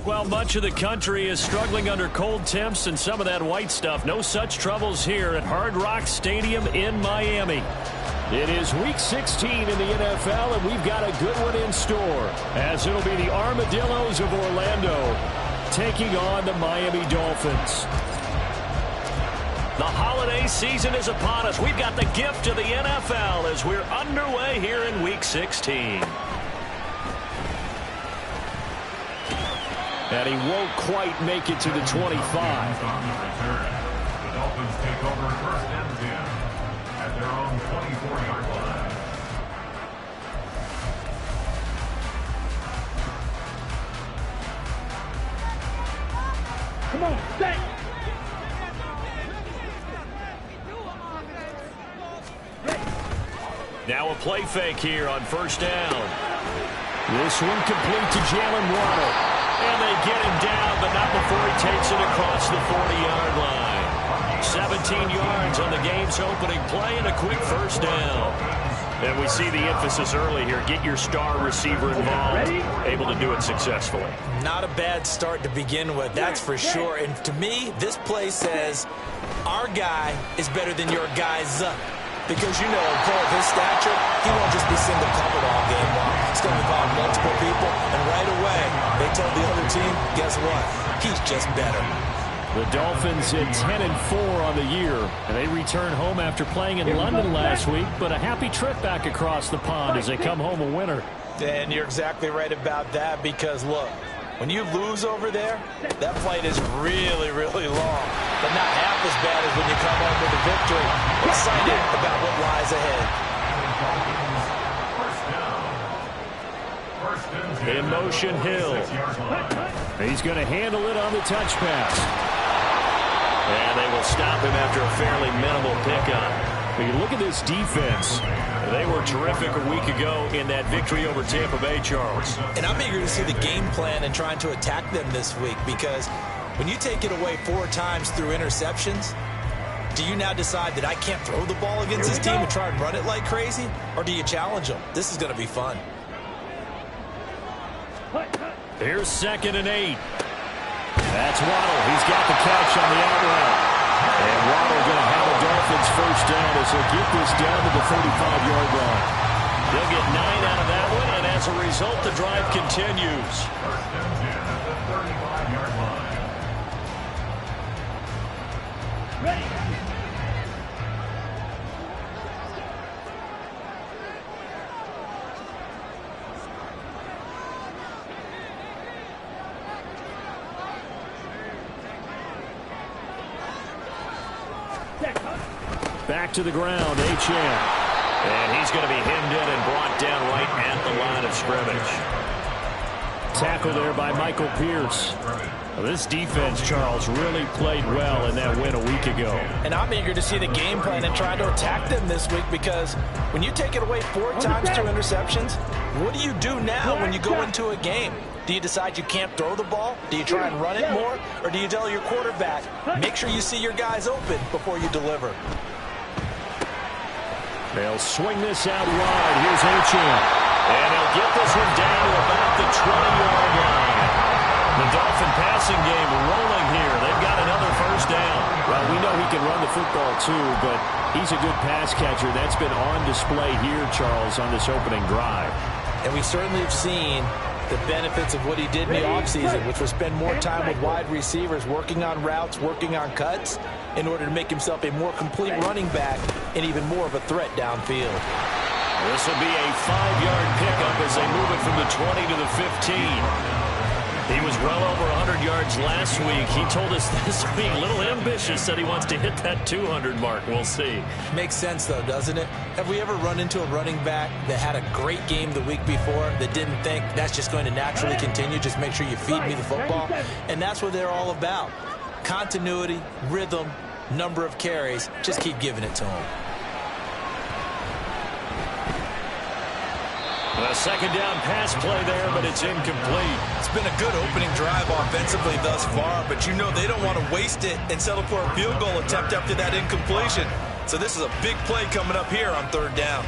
Well, much of the country is struggling under cold temps and some of that white stuff. No such troubles here at Hard Rock Stadium in Miami. It is Week 16 in the NFL, and we've got a good one in store, as it'll be the Armadillos of Orlando taking on the Miami Dolphins. The holiday season is upon us. We've got the gift of the NFL as we're underway here in Week 16. And he won't quite make it to the 25. The Dolphins take over first and 10 at their own 24-yard line. Come on, stay. Now a play fake here on first down. This one complete to Jalen Waddle. And they get him down, but not before he takes it across the 40-yard line. 17 yards on the game's opening play and a quick first down. And we see the emphasis early here. Get your star receiver involved. Able to do it successfully. Not a bad start to begin with, that's for sure. And to me, this play says our guy is better than your guy's. Because, you know, for his stature, he won't just be single covered all game long. He's going to involve multiple people, and right away, they told the other team, guess what? He's just better. The Dolphins at 10-4 on the year, and they return home after playing in London last week, but a happy trip back across the pond as they come home a winner. And you're exactly right about that because, look, when you lose over there, that flight is really, really long. But not half as bad as when you come home with a victory. Excited about what lies ahead. In motion, Hill. He's going to handle it on the touch pass. And they will stop him after a fairly minimal pickup. But you look at this defense. They were terrific a week ago in that victory over Tampa Bay, Charles. And I'm eager to see the game plan and trying to attack them this week because when you take it away 4 times through interceptions, do you now decide that I can't throw the ball against this team and try and run it like crazy? Or do you challenge them? This is going to be fun. Here's 2nd and 8. That's Waddle. He's got the catch on the out route. And Waddle going to have a Dolphins first down as they get this down to the 35-yard line. They'll get 9 out of that one, and as a result, the drive continues. First and 10 at the 35-yard line. Ready. Back to the ground, H.M. And he's going to be hemmed in and brought down right at the line of scrimmage. Tackle there by Michael Pierce. Well, this defense, Charles, really played well in that win a week ago. And I'm eager to see the game plan and try to attack them this week because when you take it away 4 times through interceptions, what do you do now when you go into a game? Do you decide you can't throw the ball? Do you try and run it more? Or do you tell your quarterback, make sure you see your guys open before you deliver? They'll swing this out wide. Here's H.M. And he'll get this one down to about the 20-yard line. The Dolphin passing game rolling here. They've got another first down. Well, we know he can run the football too, but he's a good pass catcher. That's been on display here, Charles, on this opening drive. And we certainly have seen the benefits of what he did in the offseason, which was spend more time with wide receivers, working on routes, working on cuts, in order to make himself a more complete running back and even more of a threat downfield. This will be a 5-yard pickup as they move it from the 20 to the 15. He was well over 100 yards last week. He told us this week, a little ambitious, said he wants to hit that 200 mark. We'll see. Makes sense, though, doesn't it? Have we ever run into a running back that had a great game the week before that didn't think that's just going to naturally continue? Just make sure you feed me the football. And that's what they're all about. Continuity, rhythm, number of carries. Just keep giving it to him. A second down pass play there, but it's incomplete. It's been a good opening drive offensively thus far, but you know they don't want to waste it and settle for a field goal attempt after that incompletion. So this is a big play coming up here on 3rd down.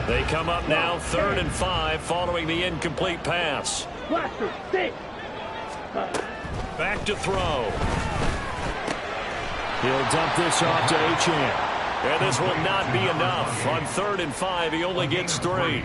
They come up now 3rd and 5 following the incomplete pass. Back to throw. He'll dump this off to Achane. And this will not be enough. On 3rd and 5, he only gets 3.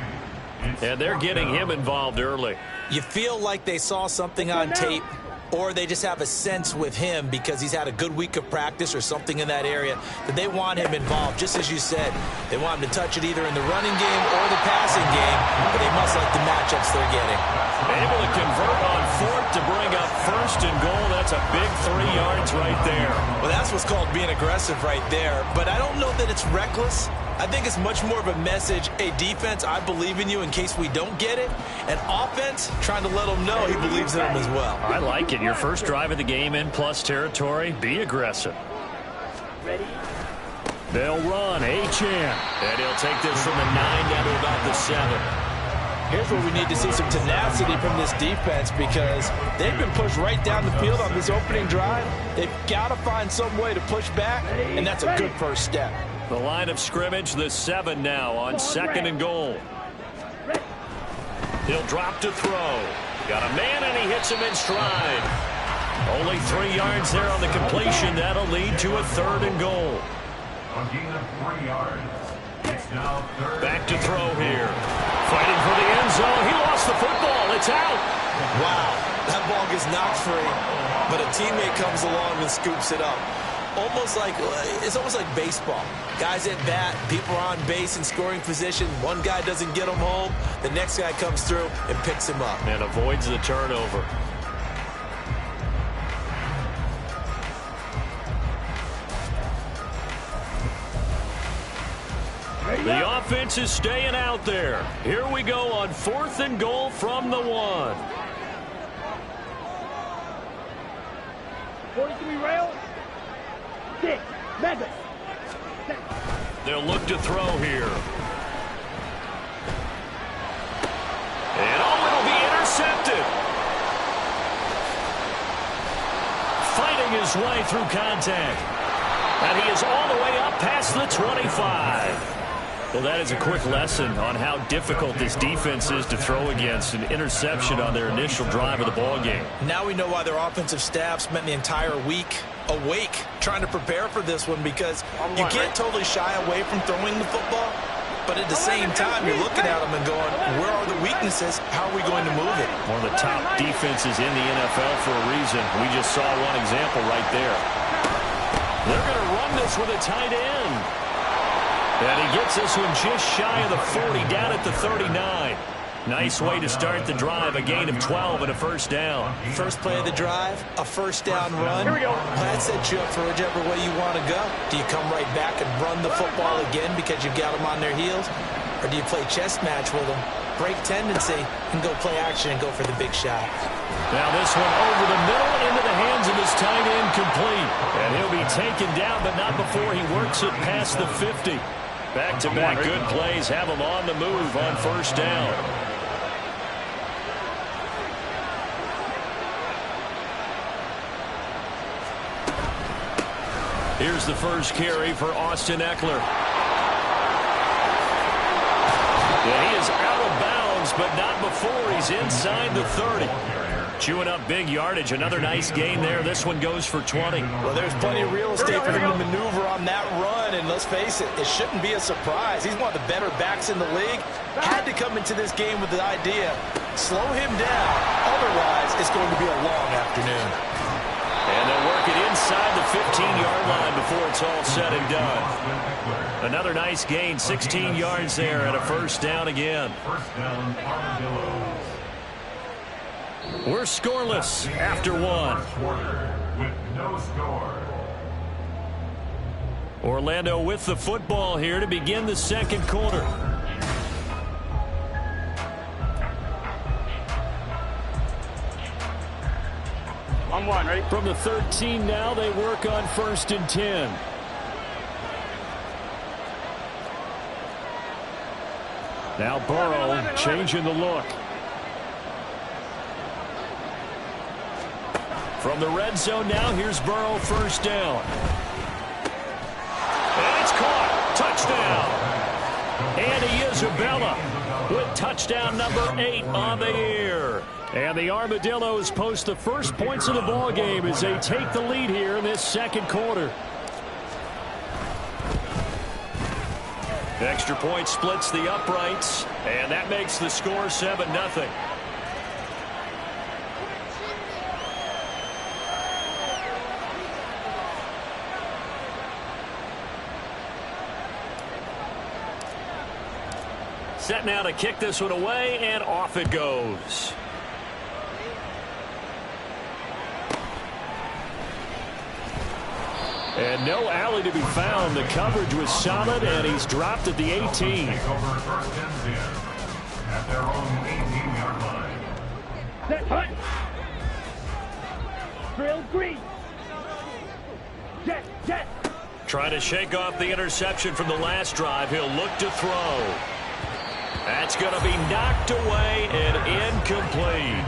And they're getting him involved early. You feel like they saw something on tape, or they just have a sense with him because he's had a good week of practice or something in that area that they want him involved. Just as you said, they want him to touch it either in the running game or the passing game, but they must like the matchups they're getting. Able to convert on 4th to bring up 1st and goal. That's a big 3 yards right there. Well, that's what's called being aggressive right there, but I don't know that it's reckless. I think it's much more of a message, hey, defense, I believe in you in case we don't get it. And offense, trying to let them know he believes in them as well. I like it. Your first drive of the game in plus territory. Be aggressive. Ready? They'll run. Achane. And he'll take this from the 9 down to about the 7. Here's where we need to see some tenacity from this defense because they've been pushed right down the field on this opening drive. They've got to find some way to push back, and that's a good first step. The line of scrimmage, the 7 now on 2nd and goal. He'll drop to throw. Got a man, and he hits him in stride. Only 3 yards there on the completion. That'll lead to a 3rd and goal. A gain of 3 yards. It's now 3rd. Back to throw here. Fighting for the end zone. He lost the football. It's out. Wow, that ball gets knocked free, but a teammate comes along and scoops it up. It's almost like baseball. Guys at bat, people are on base in scoring position. One guy doesn't get him home. The next guy comes through and picks him up. And avoids the turnover. The offense is staying out there. Here we go on 4th and goal from the 1. 43 rail. 6. Mega. They'll look to throw here. And it'll be intercepted. Fighting his way through contact. And he is all the way up past the 25. Well, that is a quick lesson on how difficult this defense is to throw against. An interception on their initial drive of the ballgame. Now we know why their offensive staff spent the entire week awake trying to prepare for this one because you can't totally shy away from throwing the football, but at the same time, you're looking at them and going, where are the weaknesses? How are we going to move it? One of the top defenses in the NFL for a reason. We just saw one example right there. They're going to run this with a tight end. And he gets this one just shy of the 40, down at the 39. Nice way to start the drive, a gain of 12 and a first down. First play of the drive, a first down run. Here we go. That sets you up for whichever way you want to go. Do you come right back and run the football again because you've got them on their heels? Or do you play chess match with them, break tendency, and go play action and go for the big shot? Now this one over the middle into the hands of his tight end, complete. And he'll be taken down, but not before he works it past the 50. Back-to-back good plays have him on the move on first down. Here's the first carry for Austin Eckler. Yeah, he is out of bounds, but not before he's inside the 30. Chewing up big yardage. Another nice gain there. This one goes for 20. Well, there's plenty of real estate for him to maneuver on that run, and let's face it, it shouldn't be a surprise. He's one of the better backs in the league. Had to come into this game with the idea, slow him down. Otherwise, it's going to be a long afternoon. And they'll work it inside the 15-yard line before it's all said and done. Another nice gain, 16 yards there, and a first down again. First down, Armadillos. We're scoreless after one. Quarter with no score. Orlando with the football here to begin the second quarter. On 1, ready? From the 13 now, they work on 1st and 10. Now Burrow changing the look. From the red zone now, here's Burrow, first down. And it's caught. Touchdown. And he Isabella with touchdown number 8 on the year. And the Armadillos post the first points of the ball game as they take the lead here in this second quarter. Extra point splits the uprights, and that makes the score 7-0. Set now to kick this one away, and off it goes. And no alley to be found. The coverage was solid, and he's dropped at the 18. Take over first and 10 at their own 18-yard line. Set, hut. Drill green. Jet, jet. Trying to shake off the interception from the last drive. He'll look to throw. That's going to be knocked away and incomplete.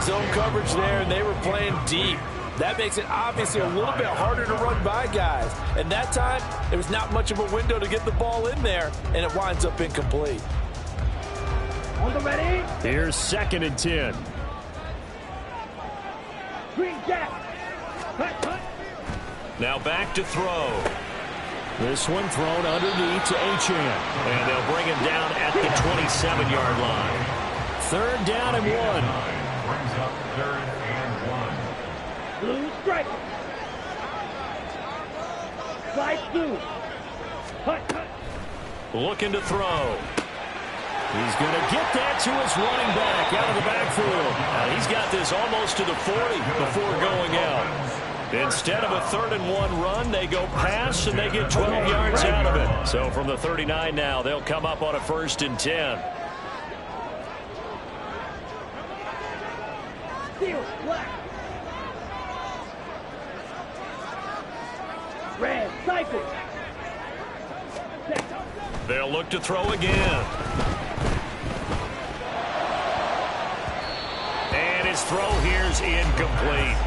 Zone coverage there, and they were playing deep. That makes it obviously a little bit harder to run by guys. And that time, there was not much of a window to get the ball in there, and it winds up incomplete. On the ready. Here's 2nd and 10. Green jet. Hut, hut. Now back to throw. This one thrown underneath to Achane. And they'll bring him down at the 27-yard line. 3rd down and 1. Brings up 3rd and 1. Blue stripe. Slide through. Hut, hut. Looking to throw. He's going to get that to his running back out of the backfield. Now he's got this almost to the 40 before going out. Instead of a 3rd and 1 run, they go pass, and they get 12 yards out of it. So from the 39 now, they'll come up on a 1st and 10. Steel, black. Red, cycle. They'll look to throw again. And his throw here's incomplete.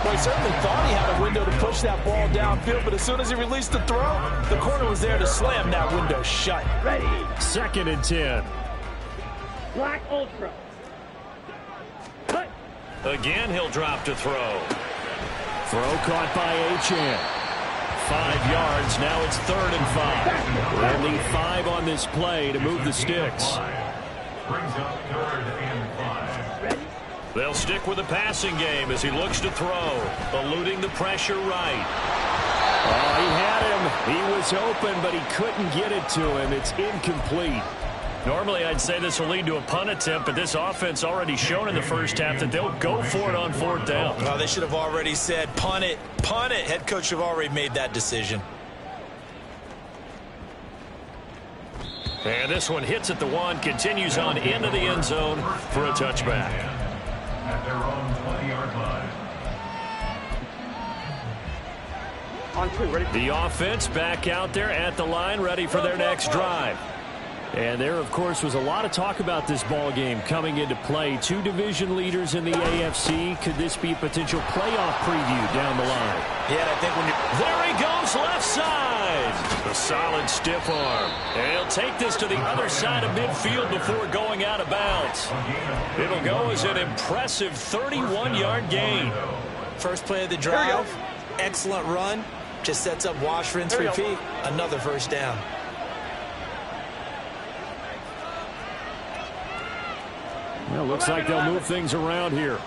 Well, he certainly thought he had a window to push that ball downfield, but as soon as he released the throw, the corner was there to slam that window shut. Ready. 2nd and 10. Black ultra. Cut. Again, he'll drop to throw. Throw caught by Achane. 5 yards. Now it's 3rd and 5. They'll need 5 on this play to move the sticks. Brings up 3rd and 5. Ready. They'll stick with the passing game as he looks to throw, eluding the pressure right. Oh, he had him. He was open, but he couldn't get it to him. It's incomplete. Normally, I'd say this will lead to a punt attempt, but this offense already shown in the first half that they'll go for it on 4th down. Oh, they should have already said, punt it, punt it. Head coach should have already made that decision. And this one hits at the 1, continues on into the end zone for a touchback. At their own 20-yard line. On 2, ready. The offense back out there at the line, ready for their next drive. And there, of course, was a lot of talk about this ball game coming into play. 2 division leaders in the AFC. Could this be a potential playoff preview down the line? Yeah, I think when you... There he goes, left side. A solid stiff arm. And he'll take this to the other side of midfield before going out of bounds. It'll go as an impressive 31-yard gain. First play of the drive, excellent run. Just sets up wash, rinse, repeat. Another 1st down. Well, looks like they'll move things around here.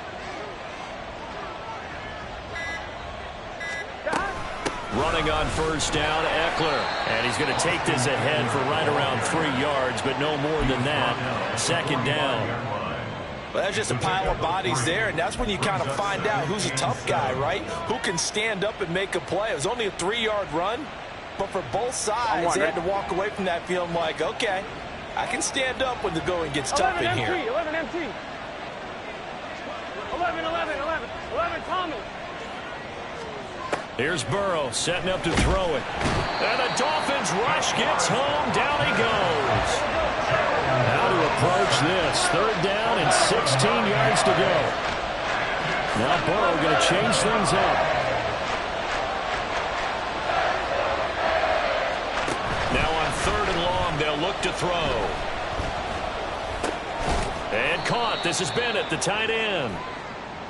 Running on 1st down, Eckler. And he's going to take this ahead for right around 3 yards, but no more than that. 2nd down. Well, that's just a pile of bodies there, and that's when you kind of find out who's a tough guy, right? Who can stand up and make a play. It was only a 3-yard run, but for both sides, they had to walk away from that feeling like, okay, I can stand up when the going gets tough in here. 11 MT. 11 Tommy. Here's Burrow setting up to throw it. And the Dolphins rush gets home. Down he goes. How to approach this. 3rd down and 16 yards to go. Now Burrow going to change things up. Now on 3rd and long him. They'll look to throw. And caught. This is Bennett, the tight end.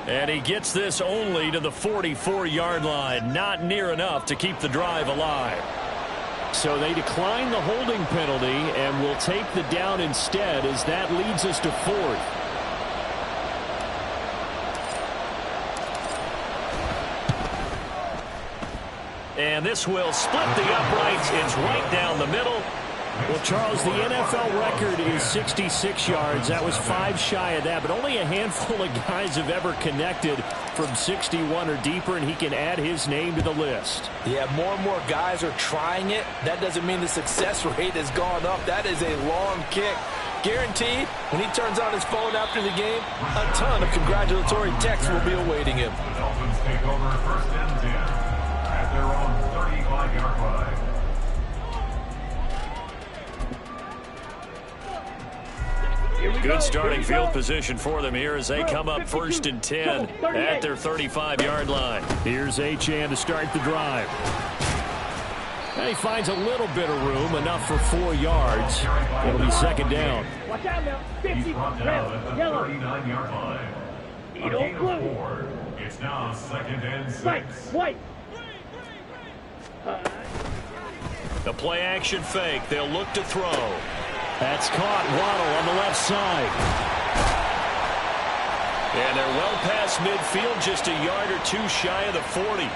And he gets this only to the 44-yard line. Not near enough to keep the drive alive. So they decline the holding penalty and will take the down instead, as that leads us to 4th. And this will split the uprights. It's right down the middle. Well, Charles, the NFL record is 66 yards. That was 5 shy of that, but only a handful of guys have ever connected from 61 or deeper, and he can add his name to the list. Yeah, more and more guys are trying it. That doesn't mean the success rate has gone up. That is a long kick. Guaranteed, when he turns on his phone after the game, a ton of congratulatory texts will be awaiting him. The Dolphins take over 1st and 10 at their own 35-yard line. Good starting field position for them here as they come up 1st and 10 at their 35-yard line. Here's Achane to start the drive. And he finds a little bit of room, enough for 4 yards. It'll be 2nd down. Watch out now. He's 50, brought down red, at the yellow. 39-yard line. A gain of 4. It's now 2nd and 6. White, white. The play action fake. They'll look to throw. That's caught. Waddle on the left side. And they're well past midfield, just a yard or 2 shy of the 40.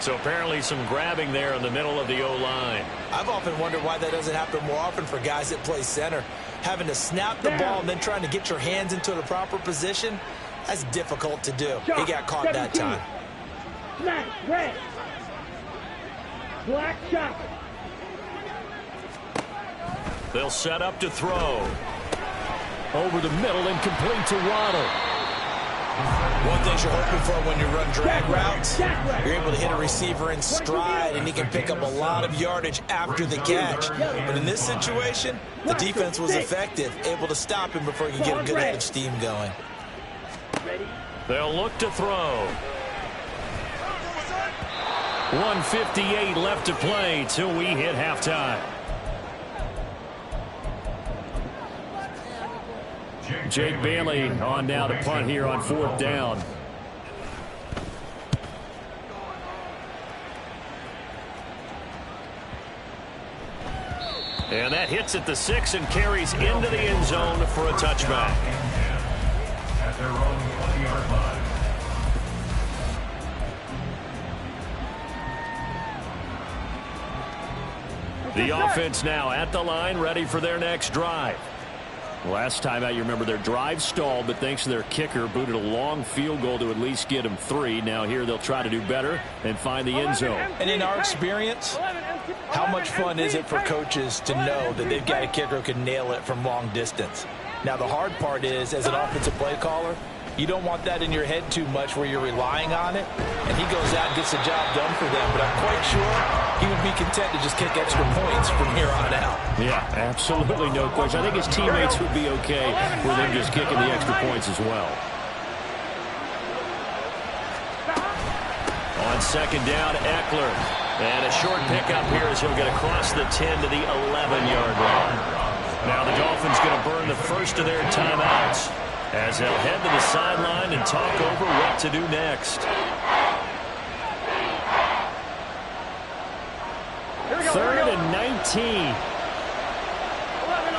So apparently some grabbing there in the middle of the O-line. I've often wondered why that doesn't happen more often for guys that play center. Having to snap the ball and then trying to get your hands into the proper position, that's difficult to do. He got caught that time. Smash, red. Black chopper. They'll set up to throw. Over the middle and complete to Waddle. One thing you're hoping for when you run drag routes, you're able to hit a receiver in stride, and he can pick up a lot of yardage after the catch. But in this situation, the defense was effective, able to stop him before he could get a good head of steam going. They'll look to throw. 1:58 left to play till we hit halftime. Jake Bailey on now to punt here on 4th down. And that hits at the 6 and carries into the end zone for a touchback. At their own 20-yard line. The offense now at the line, ready for their next drive. Last time out, you remember their drive stalled, but thanks to their kicker, booted a long field goal to at least get them 3. Now here they'll try to do better and find the end zone. And in our experience, how much fun is it for coaches to know that they've got a kicker who can nail it from long distance? Now the hard part is, as an offensive play caller, you don't want that in your head too much where you're relying on it, and he goes out and gets the job done for them. But I'm quite sure he would be content to just kick extra points from here on out. Yeah, absolutely no question. I think his teammates would be okay with him just kicking the extra points as well. On 2nd down, Eckler. And a short pickup here as he'll get across the 10 to the 11-yard line. Now the Dolphins going to burn the first of their timeouts, as they'll head to the sideline and talk over what to do next. 3rd and 19. 11.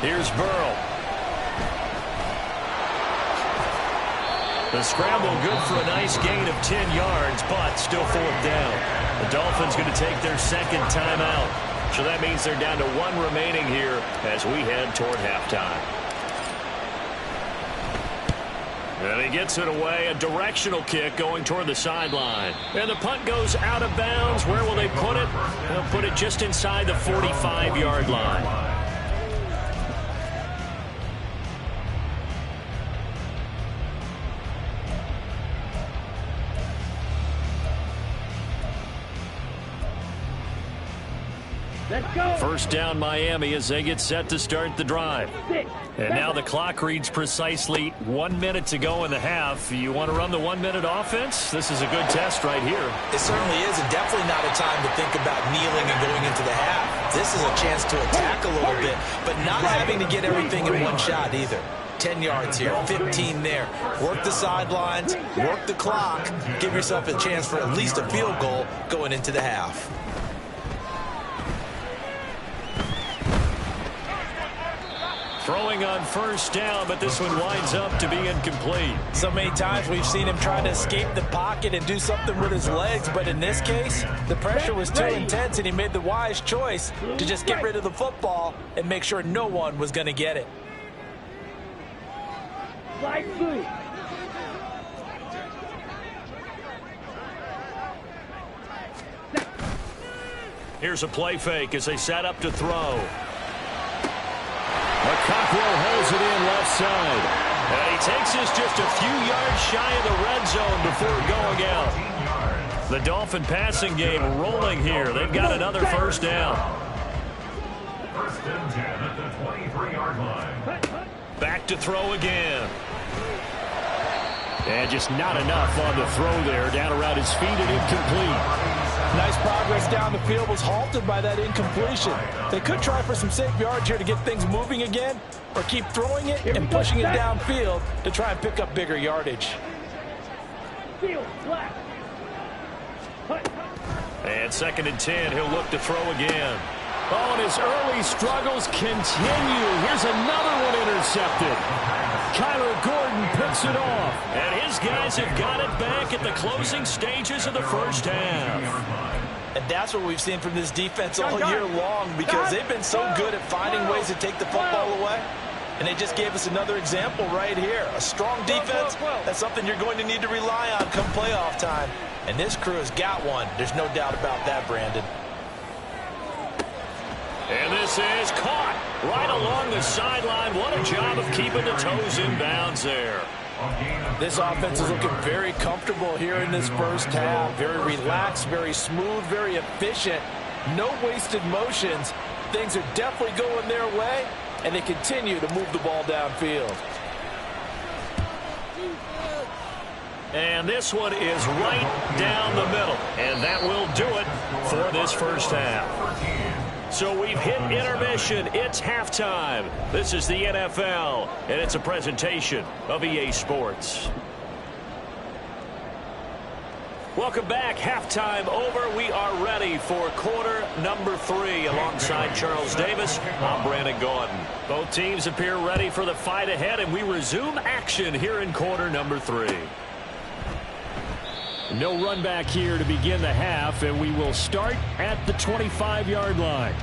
Here's Burrow. The scramble good for a nice gain of 10 yards, but still 4th down. The Dolphins going to take their 2nd timeout. So that means they're down to 1 remaining here as we head toward halftime. And he gets it away, a directional kick going toward the sideline. And the punt goes out of bounds. Where will they put it? They'll put it just inside the 45-yard line. Let's go. First down Miami as they get set to start the drive. And now the clock reads precisely 1 minute to go in the half. You want to run the 1 minute offense? This is a good test right here. It certainly is, and definitely not a time to think about kneeling and going into the half. This is a chance to attack a little bit, but not having to get everything in one shot either. 10 yards here, 15 there. Work the sidelines, work the clock, give yourself a chance for at least a field goal going into the half. Throwing on first down, but this one winds up to be incomplete. So many times we've seen him try to escape the pocket and do something with his legs, but in this case, the pressure was too intense and he made the wise choice to just get rid of the football and make sure no one was going to get it. Slide through. Here's a play fake as they set up to throw. Cockrell holds it in left side. And he takes this just a few yards shy of the red zone before going out. The Dolphin passing game rolling here. They've got another first down. First and 10 at the 23-yard line. Back to throw again. And just not enough on the throw there. Down around his feet and incomplete. Nice progress down the field was halted by that incompletion. They could try for some safe yards here to get things moving again, or keep throwing it and pushing it downfield to try and pick up bigger yardage. And second and 10, he'll look to throw again. Oh, and his early struggles continue. Here's another one intercepted. Kyler Gordon picks it off. And his guys have got it back at the closing stages of the first half. And that's what we've seen from this defense all year long, because they've been so good at finding ways to take the football away. And they just gave us another example right here. A strong defense, that's something you're going to need to rely on come playoff time. And this crew has got one. There's no doubt about that, Brandon. And this is caught right along the sideline. What a job of keeping the toes in bounds there. This offense is looking very comfortable here in this first half. Very relaxed, very smooth, very efficient. No wasted motions. Things are definitely going their way, and they continue to move the ball downfield. And this one is right down the middle. And that will do it for this first half. So we've hit intermission. It's halftime. This is the NFL, and it's a presentation of EA Sports. Welcome back. Halftime over. We are ready for quarter number 3. Alongside Charles Davis, I'm Brandon Gordon. Both teams appear ready for the fight ahead, and we resume action here in quarter number 3. No run back here to begin the half, and we will start at the 25-yard line.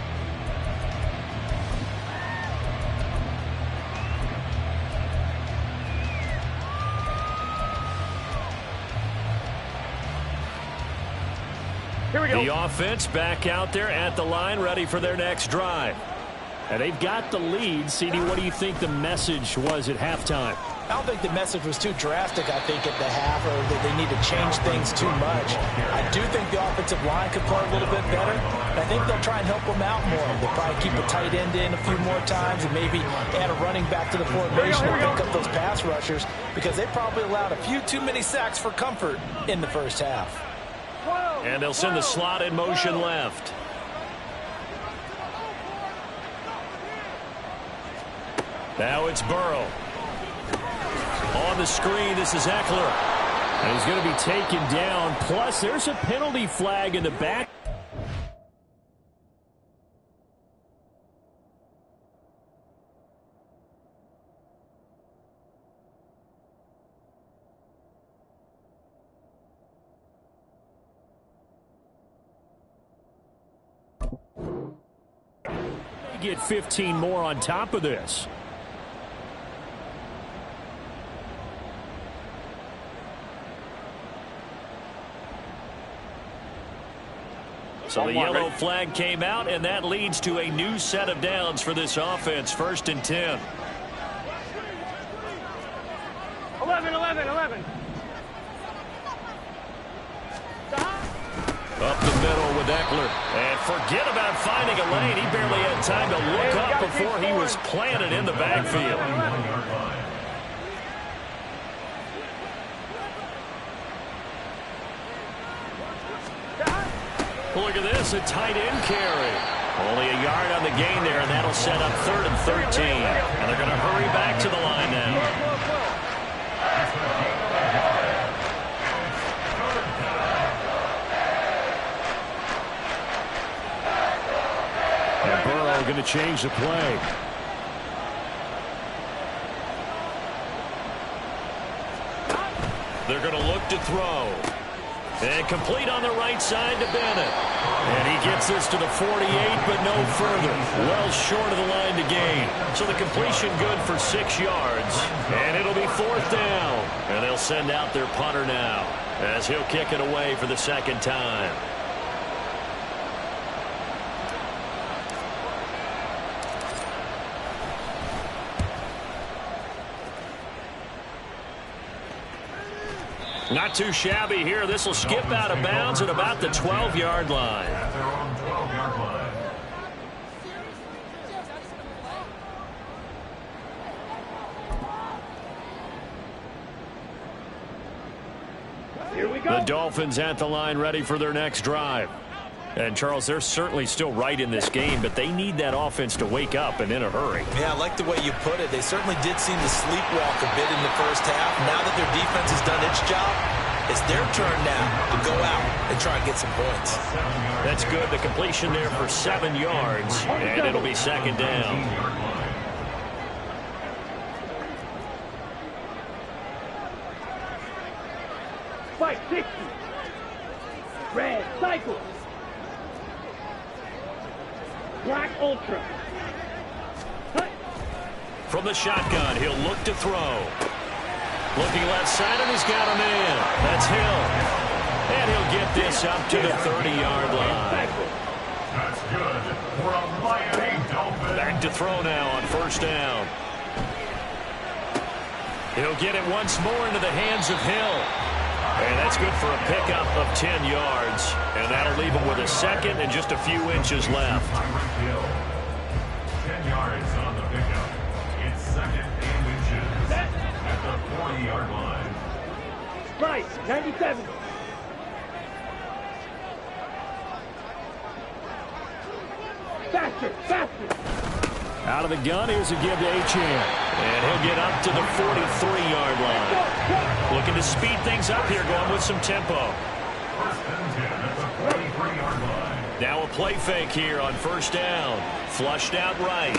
Here we go. The offense back out there at the line, ready for their next drive. And they've got the lead. CD, what do you think the message was at halftime? I don't think the message was too drastic, I think, at the half, or that they need to change things too much. I do think the offensive line could play a little bit better. I think they'll try and help them out more. They'll probably keep a tight end in a few more times and maybe add a running back to the formation and pick up those pass rushers, because they probably allowed a few too many sacks for comfort in the first half. And they'll send the slot in motion left. Now it's Burrow. On the screen, this is Eckler. And he's going to be taken down. Plus, there's a penalty flag in the back. They get 15 more on top of this. So the yellow flag came out, and that leads to a new set of downs for this offense. First and 10. 11. Up the middle with Eckler. stapler. And forget about finding a lane. He barely had time to look up before he was planted in the backfield. Look at this, a tight end carry. Only a yard on the gain there, and that'll set up 3rd and 13. And they're going to hurry back to the line now. And Burrow going to change the play. They're going to look to throw. And complete on the right side to Bennett. And he gets this to the 48, but no further. Well short of the line to gain. So the completion good for 6 yards. And it'll be 4th down. And they'll send out their punter now, as he'll kick it away for the 2nd time. Not too shabby here. This will skip out of bounds at about the 12-yard line. At their own 12-yard line. Here we go. The Dolphins at the line, ready for their next drive. And, Charles, they're certainly still right in this game, but they need that offense to wake up and in a hurry. Yeah, I like the way you put it. They certainly did seem to sleepwalk a bit in the first half. Now that their defense has done its job, it's their turn now to go out and try and get some points. That's good. The completion there for 7 yards, and it'll be 2nd down. Fight 60. Red cycle. Black ultra. Hut. From the shotgun, he'll look to throw. Looking left side, and he's got a man. That's Hill. And he'll get this up to the 30-yard line. That's good for a Miami Dolphins. Back to throw now on 1st down. He'll get it once more into the hands of Hill. And that's good for a pickup of 10 yards. And that'll leave him with a 2nd and just a few inches left. 10 yards on the pickup. It's 2nd and inches at the 40-yard line. Right, 97. Faster, faster. Out of the gun, here's a give to Achane. And he'll get up to the 43-yard line. Looking to speed things up here, going with some tempo. 1st and 10 at the 43-yard line. Now a play fake here on 1st down. Flushed out right.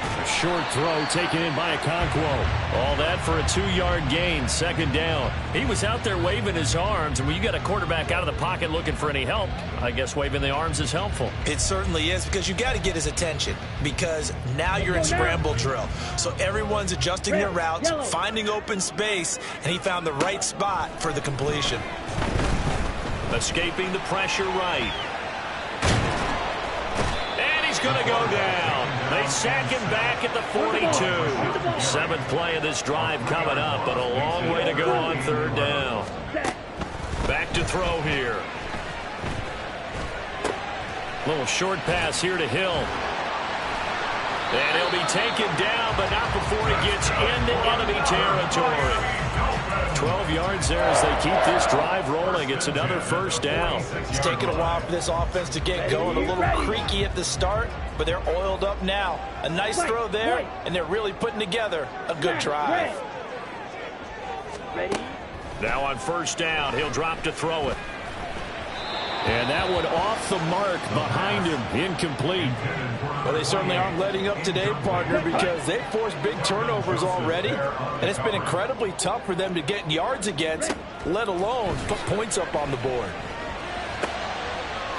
A short throw taken in by Okonkwo. All that for a 2-yard gain, 2nd down. He was out there waving his arms, and when you got a quarterback out of the pocket looking for any help, I guess waving the arms is helpful. It certainly is, because you got to get his attention, because now you're in scramble drill. So everyone's adjusting their routes, finding open space, and he found the right spot for the completion. Escaping the pressure right. And he's going to go down. They sack him back at the 42. 7th play of this drive coming up, but a long way to go on 3rd down. Back to throw here. Little short pass here to Hill. And he'll be taken down, but not before he gets into enemy territory. 12 yards there as they keep this drive rolling. It's another 1st down. It's taken a while for this offense to get going. A little creaky at the start, but they're oiled up now. A nice throw there, and they're really putting together a good drive. Ready? Now on 1st down, he'll drop to throw it. And that one off the mark behind him, incomplete. Well, they certainly aren't letting up today, partner, because they've forced big turnovers already, and it's been incredibly tough for them to get yards against, let alone put points up on the board.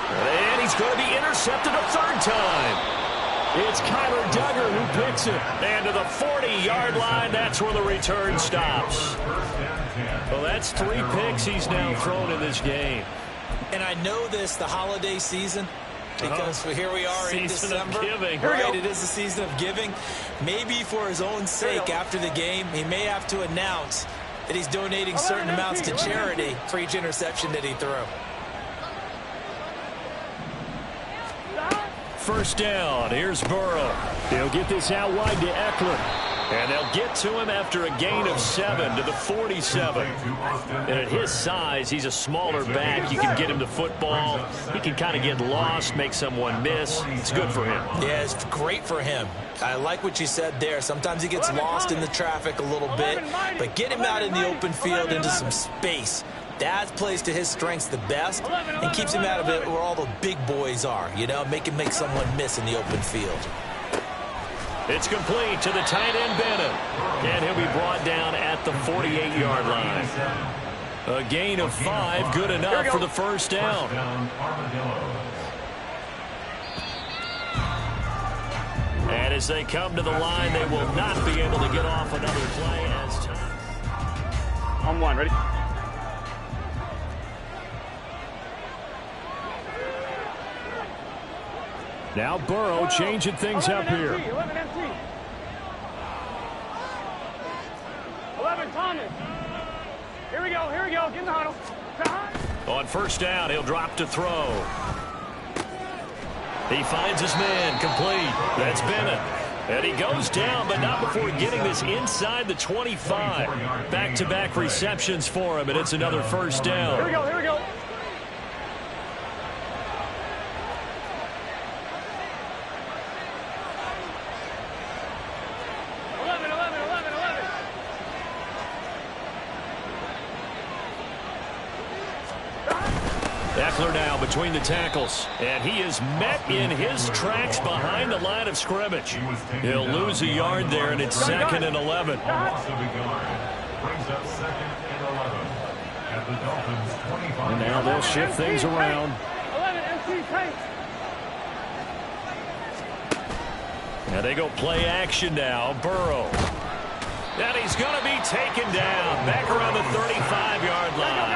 And he's going to be intercepted a 3rd time. It's Kyler Duggar who picks it. And to the 40-yard line, that's where the return stops. Well, that's 3 picks he's now thrown in this game. And I know this, the holiday season, because here we are in December. Right, it is the season of giving. Maybe for his own sake, after the game, he may have to announce that he's donating certain amounts to charity for each interception that he threw. first down. Here's Burrow. He'll get this out wide to Eckler. And they'll get to him after a gain of 7 to the 47. And at his size, he's a smaller back. You can get him the football. He can kind of get lost, make someone miss. It's good for him. Yeah, it's great for him. I like what you said there. Sometimes he gets lost in the traffic a little bit. But get him out in the open field into some space. That plays to his strengths the best and keeps him out of it where all the big boys are. You know, make him make someone miss in the open field. It's complete to the tight end, Bennett. And he'll be brought down at the 48-yard line. A gain of 5, good enough for the first down. And as they come to the line, they will not be able to get off another play. As time. On one, ready? Now Burrow changing things up here. 11 MT. 11 Thomas. Here we go, get in the huddle. On first down, he'll drop to throw. He finds his man, complete. That's Bennett. And he goes down, but not before getting this inside the 25. Back-to-back receptions for him, and it's another first down. Here we go. Eckler now between the tackles, and he is met in his tracks behind the line of scrimmage. He'll lose a yard there, and it's 2nd and 11. Brings up 2nd and 11 at the Dolphins 25. And now they'll shift things around. 11 MC tight. Now they go play action now. Burrow. And he's going to be taken down. Back around the 35-yard line.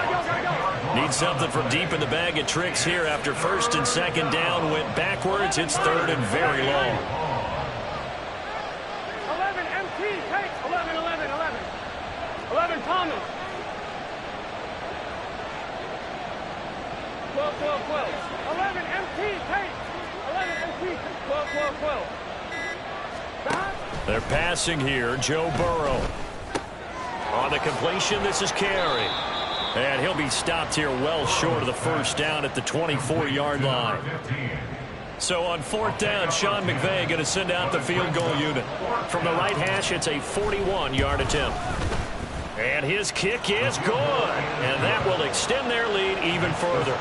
Needs something from deep in the bag of tricks here after 1st and 2nd down. Went backwards. It's 3rd and very long. 11 MT tight. 11. 11 Thomas. 12. 11 MT tight. 11 MT. 12. They're passing here. Joe Burrow. On the completion, this is Carey. And he'll be stopped here well short of the first down at the 24-yard line. So on 4th down, Sean McVay going to send out the field goal unit. From the right hash, it's a 41-yard attempt. And his kick is good. And that will extend their lead even further.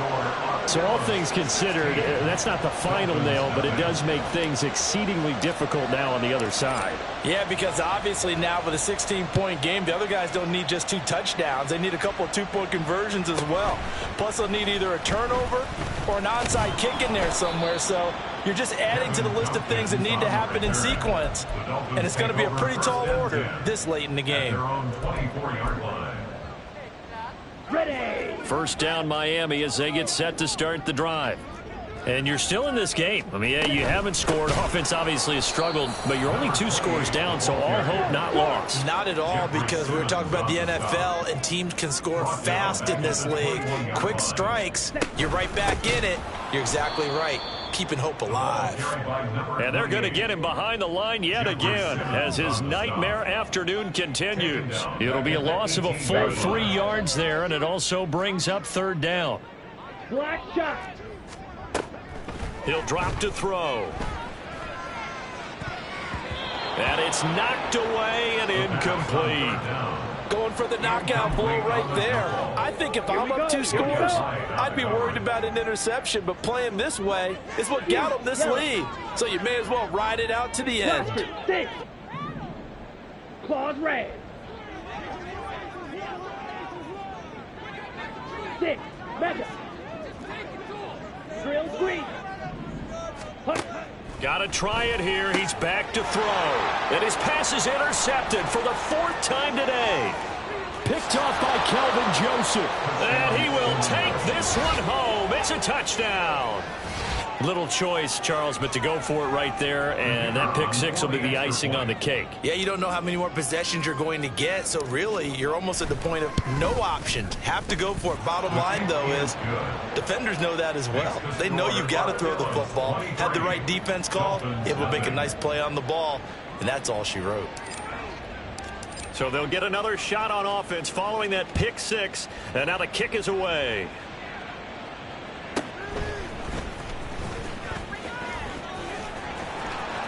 So all things considered, that's not the final nail, but it does make things exceedingly difficult now on the other side. Yeah, because obviously now with a 16-point game, the other guys don't need just 2 touchdowns. They need a couple of 2-point conversions as well. Plus, they'll need either a turnover or an onside kick in there somewhere. So you're just adding to the list of things that need to happen in sequence. And it's going to be a pretty tall order this late in the game. Ready. First down Miami as they get set to start the drive. And you're still in this game. I mean, yeah, you haven't scored. Offense obviously has struggled, but you're only 2 scores down, so all hope not lost. Not at all, because we were talking about the NFL, and teams can score fast in this league. Quick strikes, you're right back in it. You're exactly right. Keeping hope alive. And they're going to get him behind the line yet again as his nightmare afternoon continues. It'll be a loss of a full 3 yards there, and it also brings up 3rd down. Black shot. He'll drop to throw. And it's knocked away and incomplete. Going for the knockout blow right there. I think if I'm up 2 scores, I'd be worried about an interception, but playing this way is what got them this lead. So you may as well ride it out to the end. Six. Claws red. 6. Mega. Drill green. Got to try it here. He's back to throw. And his pass is intercepted for the 4th time today. Picked off by Kelvin Joseph. And he will take this one home. It's a touchdown. Little choice, Charles, but to go for it right there, and that pick six will be the icing on the cake. Yeah, you don't know how many more possessions you're going to get, so really you're almost at the point of no options. Have to go for it. Bottom line, though, is defenders know that as well. They know you've got to throw the football. Had the right defense call, able to make a nice play on the ball, and that's all she wrote. So they'll get another shot on offense following that pick six, and now the kick is away.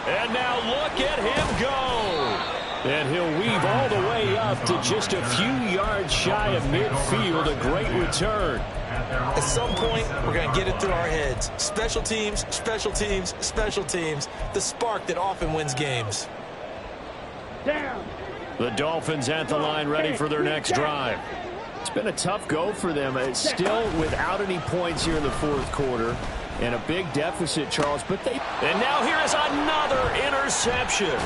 And now look at him go. And he'll weave all the way up to just a few yards shy of midfield. A great return. At some point, we're going to get it through our heads. Special teams, special teams, special teams. The spark that often wins games. Down. The Dolphins at the line ready for their next drive. It's been a tough go for them. It's still without any points here in the fourth quarter. And a big deficit, Charles. And now here is another interception.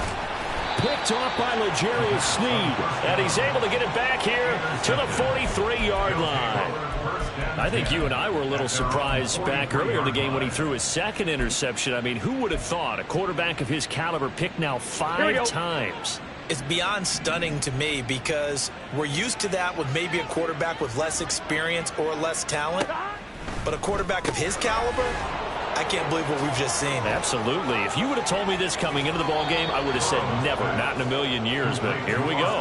Picked off by L'Jarius Sneed. And he's able to get it back here to the 43-yard line. I think you and I were a little surprised back earlier in the game when he threw his second interception. I mean, who would have thought a quarterback of his caliber picked now 5 times? It's beyond stunning to me because we're used to that with maybe a quarterback with less experience or less talent. But a quarterback of his caliber, I can't believe what we've just seen. Absolutely. If you would have told me this coming into the ball game, I would have said never, not in a million years. But here we go.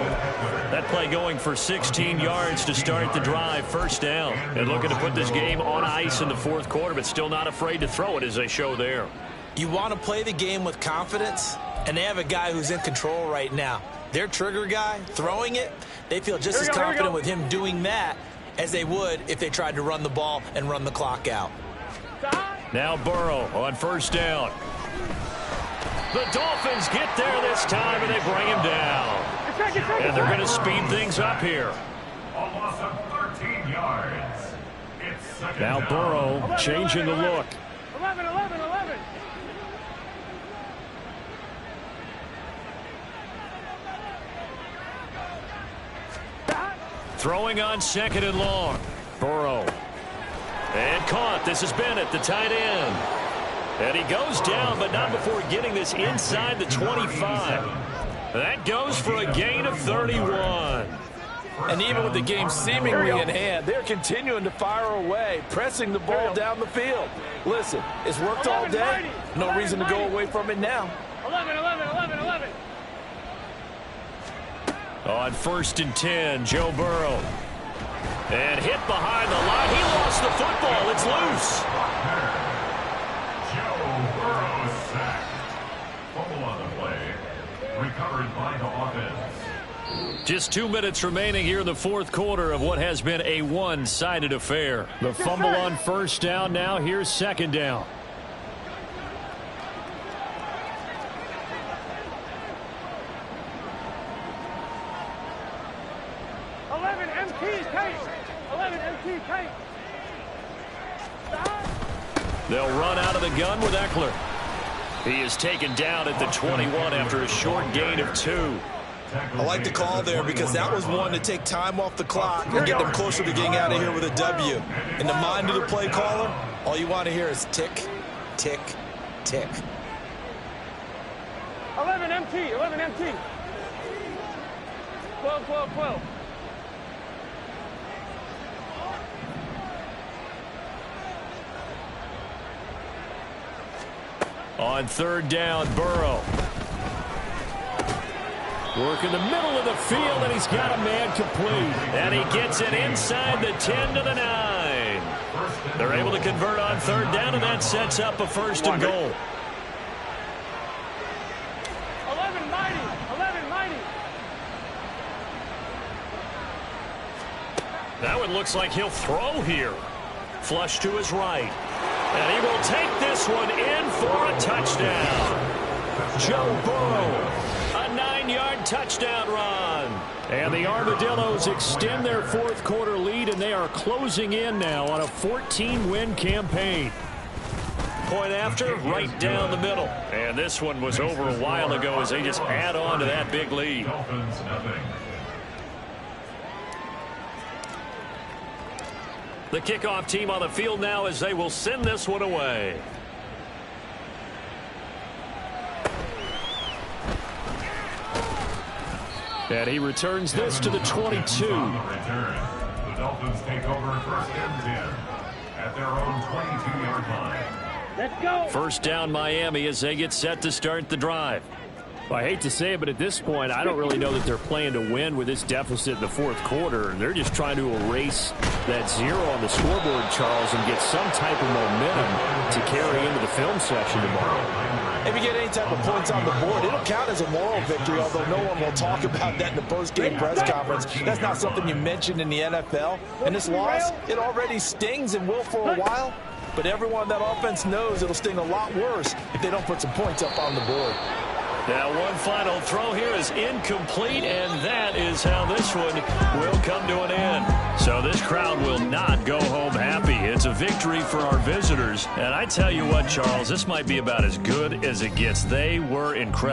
That play going for 16 yards to start the drive, first down. And looking to put this game on ice in the fourth quarter, but still not afraid to throw it as they show there. You want to play the game with confidence, and they have a guy who's in control right now. Their trigger guy, throwing it, they feel just as confident with him doing that as they would if they tried to run the ball and run the clock out. Now Burrow on first down. The Dolphins get there this time, and they bring him down. And they're going to speed things up here. A loss of 13 yards. It's second Now down. Burrow changing the look. 11. Throwing on second and long. Burrow. And caught. This is Bennett, the tight end. And he goes down, but not before getting this inside the 25. That goes for a gain of 31. And even with the game seemingly in hand, they're continuing to fire away, pressing the ball down the field. Listen, it's worked all day. No reason to go away from it now. 11. On first and 10, Joe Burrow. And hit behind the line. He lost the football. It's loose. Joe Burrow sacked. Fumble on the play. Recovered by the offense. Just 2 minutes remaining here in the fourth quarter of what has been a one-sided affair. The fumble on first down. Now here's second down. 11 MT tight. 11 MT tight. They'll run out of the gun with Eckler. He is taken down at the 21 after a short gain of 2. I like the call there because that was one to take time off the clock and get them closer to getting out of here with a W. In the mind of the play caller, all you want to hear is tick, tick, tick. 11 MT. 11 MT. 12. On third down, Burrow. Work in the middle of the field, and he's got a man complete. And he gets it inside the 10 to the 9. They're able to convert on third down, and that sets up a first and goal. 11 mighty. That one looks like he'll throw here. Flush to his right. And he will take this one in for a touchdown. Joe Burrow, a 9-yard touchdown run. And the Armadillos extend their fourth quarter lead, and they are closing in now on a 14-win campaign. Point after, right down the middle. And this one was over a while ago as they just add on to that big lead. Dolphins nothing. The kickoff team on the field now as they will send this one away. And he returns this to the 22. On the return, the Dolphins take over first and 10 at their own 22-yard line. Let's go. First down Miami as they get set to start the drive. Well, I hate to say it, but at this point, I don't really know that they're playing to win with this deficit in the fourth quarter. They're just trying to erase that 0 on the scoreboard, Charles, and get some type of momentum to carry into the film session tomorrow. If you get any type of points on the board, it'll count as a moral victory, although no one will talk about that in the post-game press conference. That's not something you mentioned in the NFL. And this loss, it already stings and will for a while. But everyone on that offense knows it'll sting a lot worse if they don't put some points up on the board. Now one final throw here is incomplete, and that is how this one will come to an end. So this crowd will not go home happy. It's a victory for our visitors. And I tell you what, Charles, this might be about as good as it gets. They were incredible.